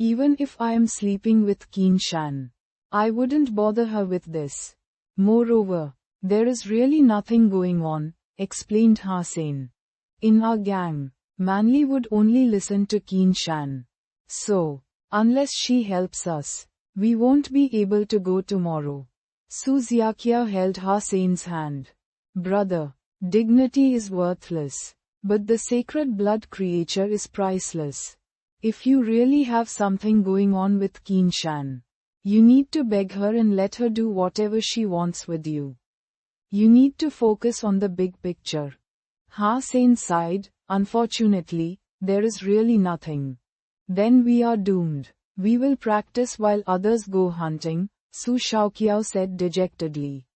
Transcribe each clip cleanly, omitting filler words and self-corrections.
Even if I am sleeping with Keen Shan, I wouldn't bother her with this. Moreover, there is really nothing going on, explained Hasen. In our gang, Manly would only listen to Keen Shan. So, unless she helps us, we won't be able to go tomorrow. Su Xiaoqiao held Hasen's hand. Brother, dignity is worthless, but the sacred blood creature is priceless. If you really have something going on with Keen Shan, you need to beg her and let her do whatever she wants with you. You need to focus on the big picture. Hasen sighed, unfortunately, there is really nothing. Then we are doomed. We will practice while others go hunting, Su Xiaoqiao said dejectedly.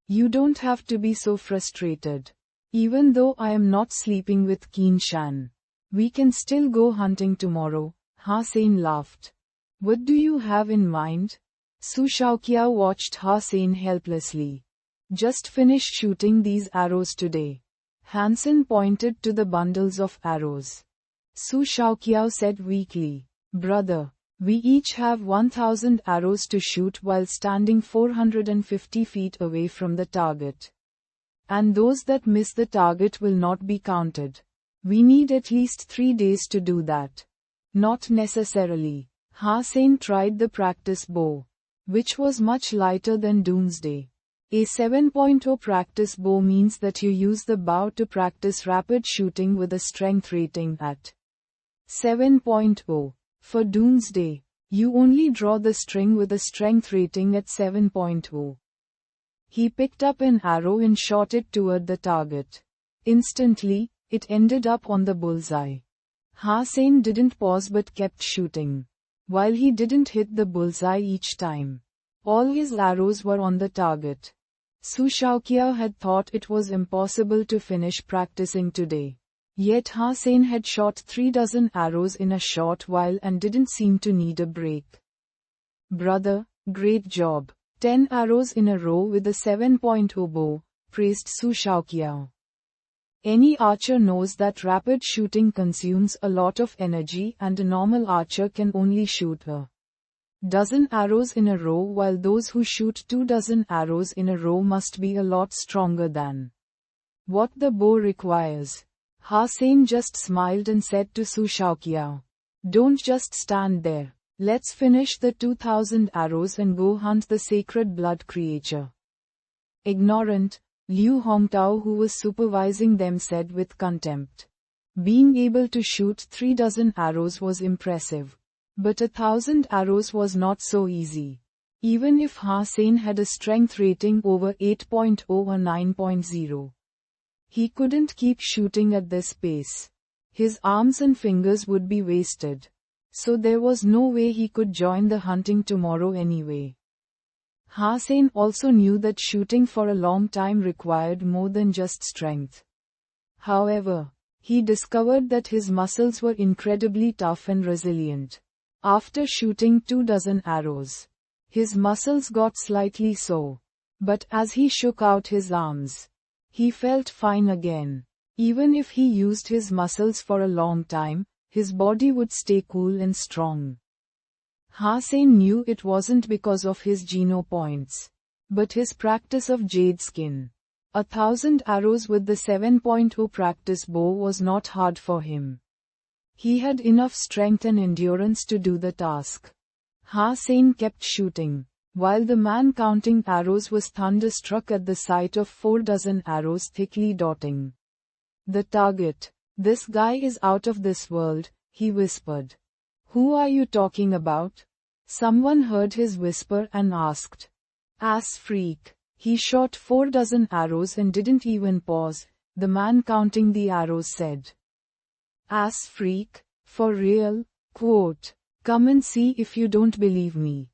You don't have to be so frustrated. Even though I am not sleeping with Keen Shan, we can still go hunting tomorrow, Hasen laughed. What do you have in mind? Su Xiaoqiao watched Hasen helplessly. Just finish shooting these arrows today. Hansen pointed to the bundles of arrows. Su Xiaoqiao said weakly, Brother, we each have 1,000 arrows to shoot while standing 450 feet away from the target. And those that miss the target will not be counted. We need at least 3 days to do that. Not necessarily. Hasen tried the practice bow, which was much lighter than Doomsday. A 7.0 practice bow means that you use the bow to practice rapid shooting with a strength rating at 7.0. For Doomsday, you only draw the string with a strength rating at 7.0. He picked up an arrow and shot it toward the target. Instantly, it ended up on the bullseye. Hasen didn't pause but kept shooting. While he didn't hit the bullseye each time, all his arrows were on the target. Su Xiaoqiao had thought it was impossible to finish practicing today. Yet Hasen had shot 36 arrows in a short while and didn't seem to need a break. Brother, great job. 10 arrows in a row with a 7.0 bow, praised Su Xiaoqiao. Any archer knows that rapid shooting consumes a lot of energy and a normal archer can only shoot a dozen arrows in a row, while those who shoot 24 arrows in a row must be a lot stronger than what the bow requires. Hasen just smiled and said to Su Xiaoqiao, Don't just stand there. Let's finish the 2,000 arrows and go hunt the sacred blood creature. Ignorant, Liu Hongtao, who was supervising them, said with contempt. Being able to shoot 36 arrows was impressive. But 1,000 arrows was not so easy. Even if Hasen had a strength rating over 8.0 or 9.0. He couldn't keep shooting at this pace. His arms and fingers would be wasted. So there was no way he could join the hunting tomorrow anyway. Hasen also knew that shooting for a long time required more than just strength. However, he discovered that his muscles were incredibly tough and resilient. After shooting 24 arrows, his muscles got slightly sore. But as he shook out his arms, he felt fine again. Even if he used his muscles for a long time, his body would stay cool and strong. Hasen knew it wasn't because of his geno points, but his practice of jade skin. 1,000 arrows with the 7.0 practice bow was not hard for him. He had enough strength and endurance to do the task. Hasen kept shooting, while the man counting arrows was thunderstruck at the sight of 24 arrows thickly dotting the target. This guy is out of this world, he whispered. Who are you talking about? Someone heard his whisper and asked. Ass freak. He shot 24 arrows and didn't even pause, the man counting the arrows said. Ass freak? For real? Quote. Come and see if you don't believe me.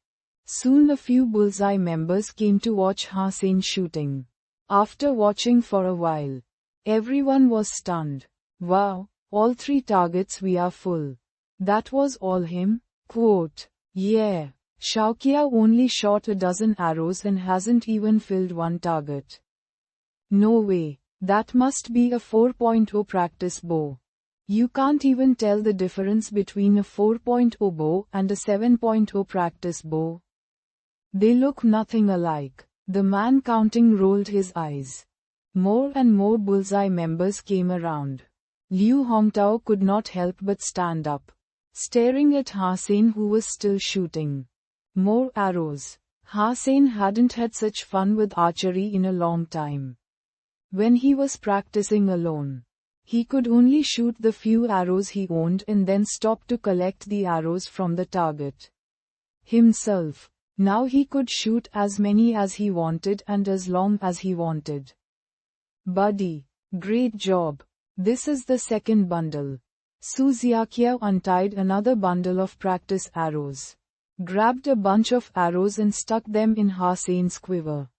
Soon a few bullseye members came to watch Hasen shooting. After watching for a while, everyone was stunned. Wow, all 3 targets we are full. That was all him? Quote. Yeah. Xiaoqiao only shot 12 arrows and hasn't even filled 1 target. No way. That must be a 4.0 practice bow. You can't even tell the difference between a 4.0 bow and a 7.0 practice bow. They look nothing alike. The man counting rolled his eyes. More and more bullseye members came around. Liu Hongtao could not help but stand up, staring at Hasen, who was still shooting. More arrows. Hasen hadn't had such fun with archery in a long time. When he was practicing alone, he could only shoot the few arrows he owned and then stop to collect the arrows from the target himself. Now he could shoot as many as he wanted and as long as he wanted. Buddy, great job. This is the second bundle. Su Xiaoqiao untied another bundle of practice arrows, grabbed a bunch of arrows and stuck them in Hasen's quiver.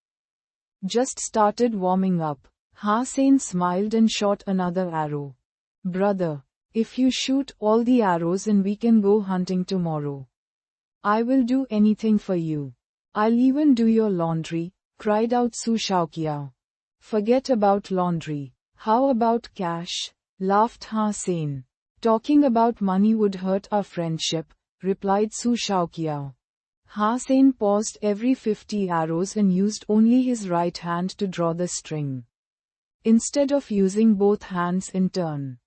Just started warming up. Hasen smiled and shot another arrow. Brother, if you shoot all the arrows and we can go hunting tomorrow, I will do anything for you. I'll even do your laundry, cried out Su Xiaoqiao. Forget about laundry. How about cash? Laughed Hasen. Talking about money would hurt our friendship, replied Su Xiaoqiao. Hasen paused every 50 arrows and used only his right hand to draw the string, instead of using both hands in turn.